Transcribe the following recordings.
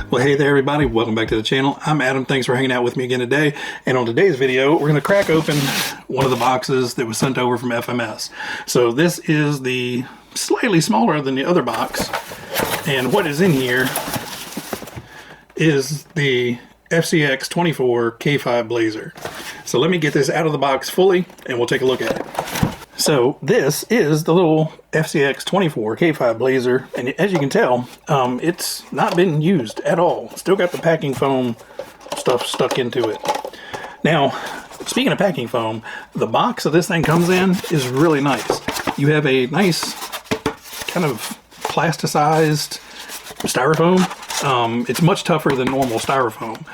Well, hey there everybody, welcome back to the channel. I'm Adam, thanks for hanging out with me again today. And on today's video, we're going to crack open one of the boxes that was sent over from FMS. So this is the slightly smaller than the other box. And what is in here is the FCX24 K10 Blazer. So let me get this out of the box fully and we'll take a look at it. So this is the little FCX24 K10 Blazer, and as you can tell, it's not been used at all. Still got the packing foam stuff stuck into it. Now, speaking of packing foam, the box that this thing comes in is really nice. You have a nice kind of plasticized styrofoam. It's much tougher than normal styrofoam.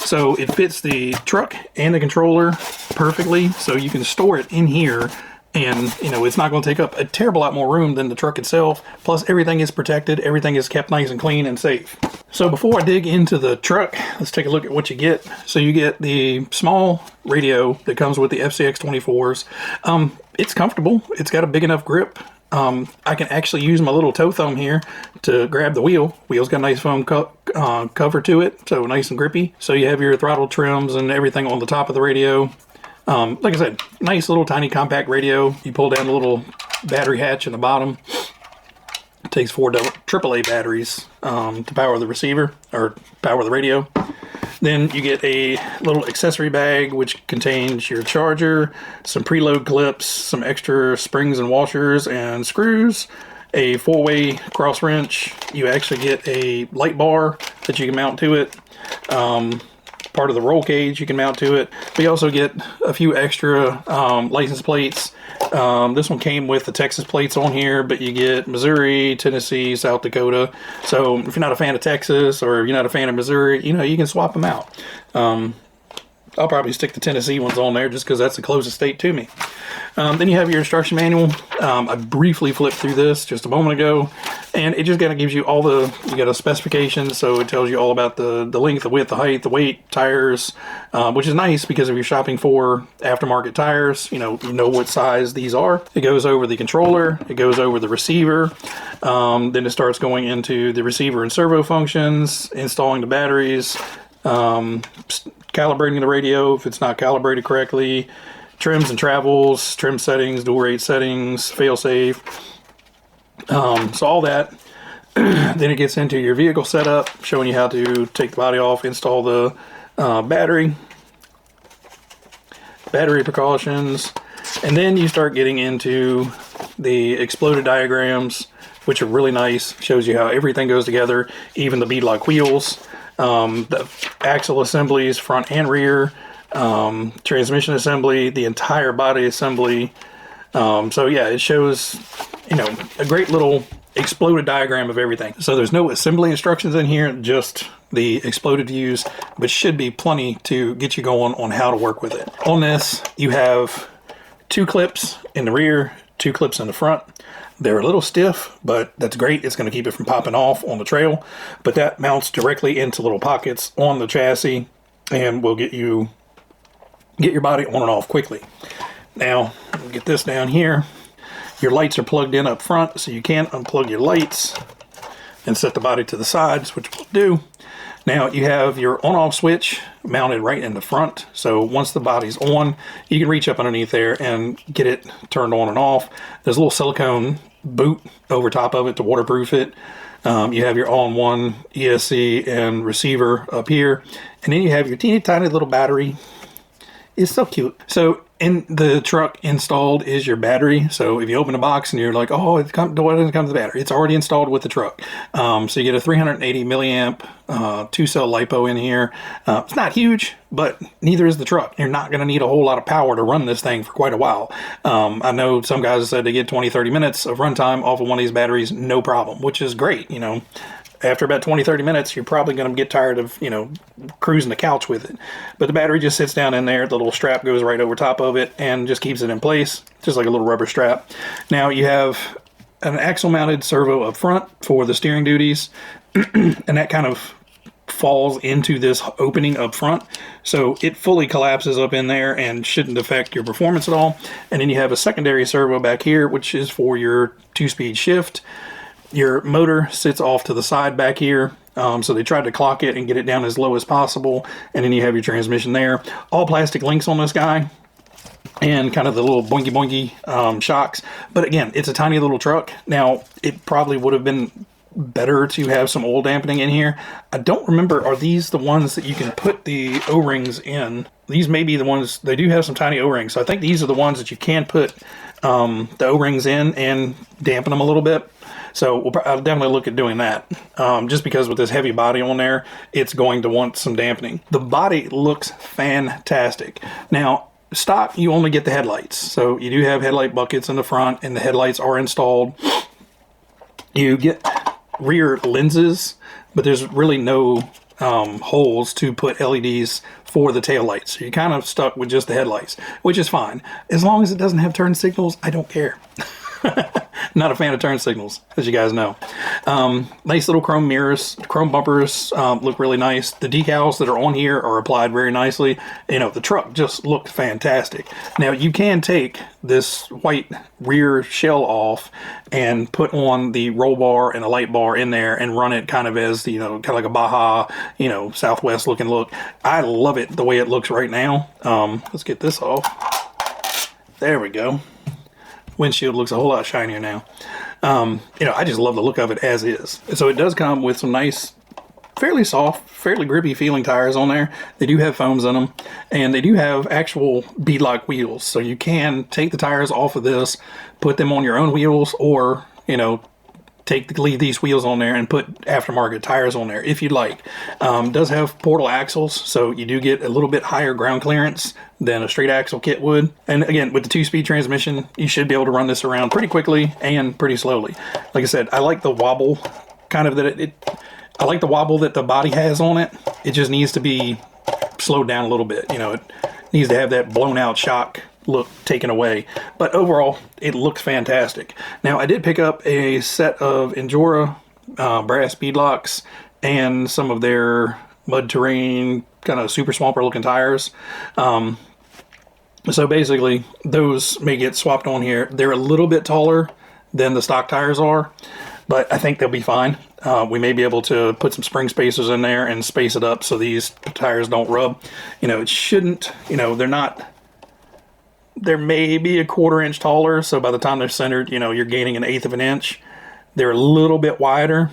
So it fits the truck and the controller perfectly, so you can store it in here. And, you know, it's not going to take up a terrible lot more room than the truck itself. Plus, everything is protected. Everything is kept nice and clean and safe. So before I dig into the truck, let's take a look at what you get. So you get the small radio that comes with the FCX24s. It's comfortable. It's got a big enough grip. I can actually use my little toe thumb here to grab the wheel. Wheel's got a nice foam cover to it, so nice and grippy. So you have your throttle trims and everything on the top of the radio. Like I said, nice little tiny compact radio. You pull down the little battery hatch in the bottom. It takes 4 AAA batteries to power the receiver, or power the radio. Then you get a little accessory bag which contains your charger, some preload clips, some extra springs and washers and screws, a 4-way cross wrench. You actually get a light bar that you can mount to it. Part of the roll cage you can mount to it. We also get a few extra license plates. This one came with the Texas plates on here, but you get Missouri, Tennessee, South Dakota. So if you're not a fan of Texas or you're not a fan of Missouri, you know, you can swap them out. I'll probably stick the Tennessee ones on there just because that's the closest state to me. Then you have your instruction manual. I briefly flipped through this just a moment ago, and it just kind of gives you all the, you got a specification, so it tells you all about the length, the width, the height, the weight, tires, which is nice because if you're shopping for aftermarket tires, you know what size these are. It goes over the controller, it goes over the receiver, then it starts going into the receiver and servo functions, installing the batteries, calibrating the radio if it's not calibrated correctly, trims and travels, trim settings, dual rate settings, fail-safe. So all that. Then it gets into your vehicle setup, showing you how to take the body off, install the battery precautions, and then you start getting into the exploded diagrams, which are really nice. Shows you how everything goes together, even the beadlock wheels, the axle assemblies, front and rear, transmission assembly, the entire body assembly. So yeah, it shows, you know, a great little exploded diagram of everything. So there's no assembly instructions in here, just the exploded views, but should be plenty to get you going on how to work with it. On this, you have 2 clips in the rear, 2 clips in the front. They're a little stiff, but that's great. It's going to keep it from popping off on the trail. But that mounts directly into little pockets on the chassis and will get your body on and off quickly. Now, get this down here. Your lights are plugged in up front, so you can't unplug your lights and set the body to the sides, which we'll do. Now, you have your on-off switch mounted right in the front, so once the body's on, you can reach up underneath there and get it turned on and off. There's a little silicone boot over top of it to waterproof it. You have your all-in-one ESC and receiver up here, and then you have your teeny tiny little battery. It's so cute. So in the truck installed is your battery. So if you open a box and you're like, oh, why doesn't it come to the battery? It's already installed with the truck. So you get a 380 milliamp 2-cell LiPo in here. It's not huge, but neither is the truck. You're not going to need a whole lot of power to run this thing for quite a while. I know some guys said they get 20-30 minutes of runtime off of one of these batteries, no problem, which is great, you know. After about 20-30 minutes, you're probably going to get tired of, you know, cruising the couch with it. But the battery just sits down in there. The little strap goes right over top of it and just keeps it in place, just like a little rubber strap. Now you have an axle-mounted servo up front for the steering duties, and that kind of falls into this opening up front, so it fully collapses up in there and shouldn't affect your performance at all. And then you have a secondary servo back here, which is for your 2-speed shift. Your motor sits off to the side back here, So they tried to clock it and get it down as low as possible, and then you have your transmission there. All plastic links on this guy, and kind of the little boinky boinky shocks. But again, it's a tiny little truck. Now, it probably would have been better to have some oil dampening in here. I don't remember, are these the ones that you can put the O-rings in? These may be the ones, they do have some tiny O-rings. So I think these are the ones that you can put the O-rings in and dampen them a little bit. So I'll definitely look at doing that. Just because with this heavy body on there, it's going to want some dampening. The body looks fantastic. Now, stock, you only get the headlights. So you do have headlight buckets in the front, and the headlights are installed. You get rear lenses, but there's really no holes to put LEDs for the tail lights. So you're kind of stuck with just the headlights, which is fine. As long as it doesn't have turn signals, I don't care. Not a fan of turn signals, as you guys know. Nice little chrome mirrors, chrome bumpers look really nice. The decals that are on here are applied very nicely. You know, the truck just looked fantastic. Now, you can take this white rear shell off and put on the roll bar and a light bar in there and run it kind of as, you know, kind of like a Baja, you know, Southwest looking look. I love it the way it looks right now. Let's get this off. There we go. Windshield looks a whole lot shinier now. You know, I just love the look of it as is. So it does come with some nice, fairly soft, fairly grippy feeling tires on there. They do have foams in them, and they do have actual beadlock wheels. So you can take the tires off of this, put them on your own wheels, or, you know, leave these wheels on there and put aftermarket tires on there if you'd like. Does have portal axles, so you do get a little bit higher ground clearance than a straight axle kit would. And again, with the 2-speed transmission, you should be able to run this around pretty quickly and pretty slowly. Like I said, I like the wobble kind of that I like the wobble that the body has on it. It just needs to be slowed down a little bit. You know, it needs to have that blown out shock look taken away, but overall it looks fantastic. Now, I did pick up a set of Endura brass beadlocks and some of their mud terrain kind of super swamper looking tires. So basically those may get swapped on here. They're a little bit taller than the stock tires are, but I think they'll be fine. We may be able to put some spring spacers in there and space it up so these tires don't rub. You know, it shouldn't, you know, they're maybe a 1/4 inch taller, so by the time they're centered, you know, you're gaining 1/8 of an inch. They're a little bit wider,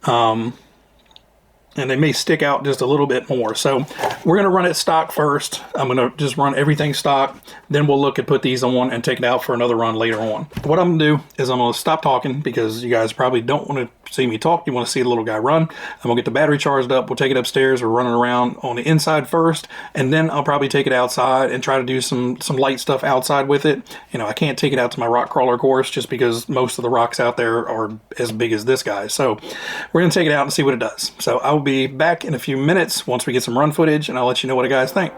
and they may stick out just a little bit more. So we're going to run it stock first. I'm going to just run everything stock. Then we'll look at put these on and take it out for another run later on. What I'm going to do is I'm going to stop talking because you guys probably don't want to see me talk. You want to see the little guy run. I'm going to get the battery charged up. We'll take it upstairs. We're running around on the inside first, and then I'll probably take it outside and try to do some light stuff outside with it. You know, I can't take it out to my rock crawler course just because most of the rocks out there are as big as this guy. So we're going to take it out and see what it does. So I will be back in a few minutes once we get some run footage, and I'll let you know what you guys think.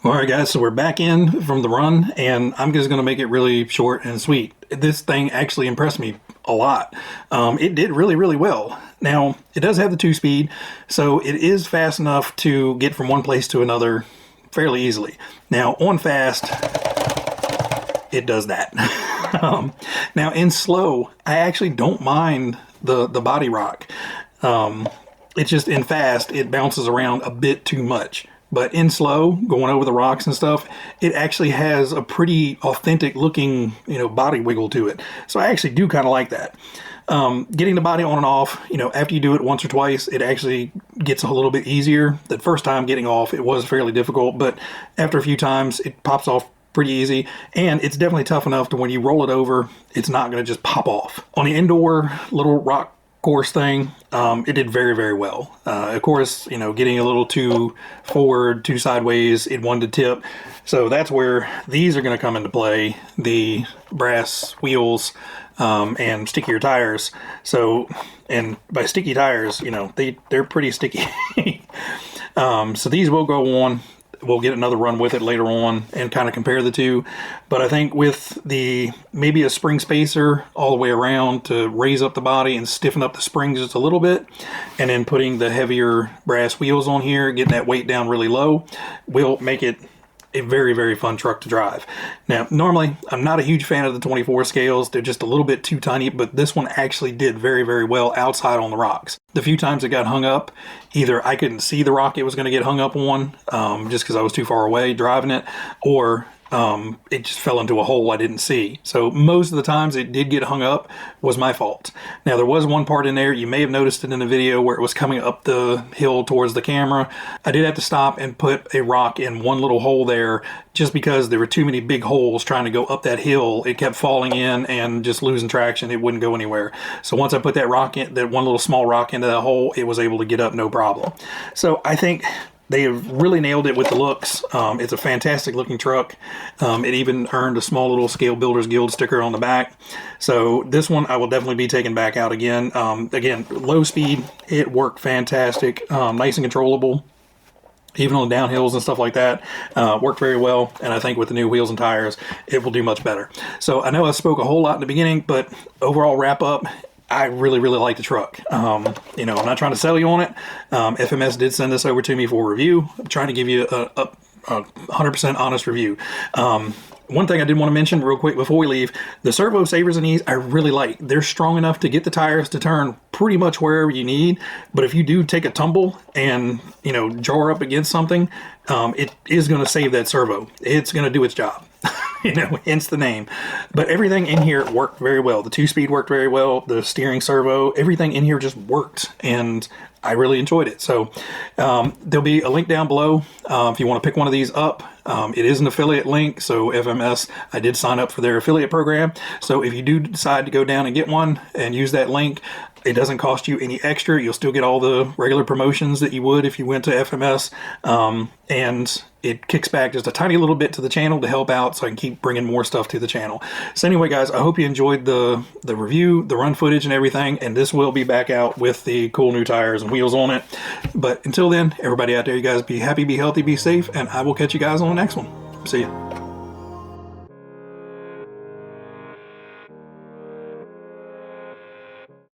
All right, guys, so we're back in from the run, and I'm just going to make it really short and sweet. This thing actually impressed me a lot. It did really, really well. Now, it does have the 2-speed, so it is fast enough to get from one place to another fairly easily. Now, on fast, it does that. Now, in slow, I actually don't mind the body rock. It's just in fast, it bounces around a bit too much. But in slow, going over the rocks and stuff, it actually has a pretty authentic looking, body wiggle to it. So I actually do kind of like that. Getting the body on and off, after you do it once or twice, it actually gets a little bit easier. The first time getting off, it was fairly difficult, but after a few times, it pops off pretty easy, and it's definitely tough enough to when you roll it over, it's not going to just pop off. On the indoor little rock course thing, it did very, very well. Of course, getting a little too forward, too sideways, it wanted to tip. So that's where these are going to come into play, the brass wheels and stickier tires. So, and by sticky tires, they're pretty sticky. So these will go on. We'll get another run with it later on and kind of compare the two. But I think with maybe a spring spacer all the way around to raise up the body and stiffen up the springs just a little bit, and then putting the heavier brass wheels on here, getting that weight down really low, will make it a very, very fun truck to drive. Now, normally, I'm not a huge fan of the 24 scales. They're just a little bit too tiny, but this one actually did very, very well outside on the rocks. The few times it got hung up, either I couldn't see the rock it was going to get hung up on just because I was too far away driving it, or it just fell into a hole I didn't see. So most of the times it did get hung up was my fault. Now there was one part in there, you may have noticed it in the video, where it was coming up the hill towards the camera. I did have to stop and put a rock in one little hole there just because there were too many big holes trying to go up that hill. It kept falling in and just losing traction. It wouldn't go anywhere. So once I put that rock in, that one little small rock into that hole, it was able to get up no problem. So I think they have really nailed it with the looks. It's a fantastic looking truck. It even earned a small little Scale Builders Guild sticker on the back. So this one I will definitely be taking back out again. Again, low speed, it worked fantastic. Nice and controllable. Even on the downhills and stuff like that, worked very well. And I think with the new wheels and tires, it will do much better. So I know I spoke a whole lot in the beginning, but overall wrap up, I really, really like the truck. I'm not trying to sell you on it. FMS did send this over to me for review. I'm trying to give you a 100% honest review. One thing I did want to mention real quick before we leave, the servo savers in these I really like. They're strong enough to get the tires to turn pretty much wherever you need, but if you do take a tumble and, jar up against something, it is going to save that servo. It's going to do its job. Hence the name. But everything in here worked very well. The 2-speed worked very well. The steering servo, everything in here just worked, and I really enjoyed it. So there'll be a link down below if you want to pick one of these up. It is an affiliate link, so FMS, I did sign up for their affiliate program. So if you do decide to go down and get one and use that link, it doesn't cost you any extra. You'll still get all the regular promotions that you would if you went to FMS. And it kicks back just a tiny little bit to the channel to help out so I can keep bringing more stuff to the channel. So anyway, guys, I hope you enjoyed the review, the run footage and everything. And this will be back out with the cool new tires and wheels on it. But until then, everybody out there, you guys be happy, be healthy, be safe, and I will catch you guys on the next one. See ya.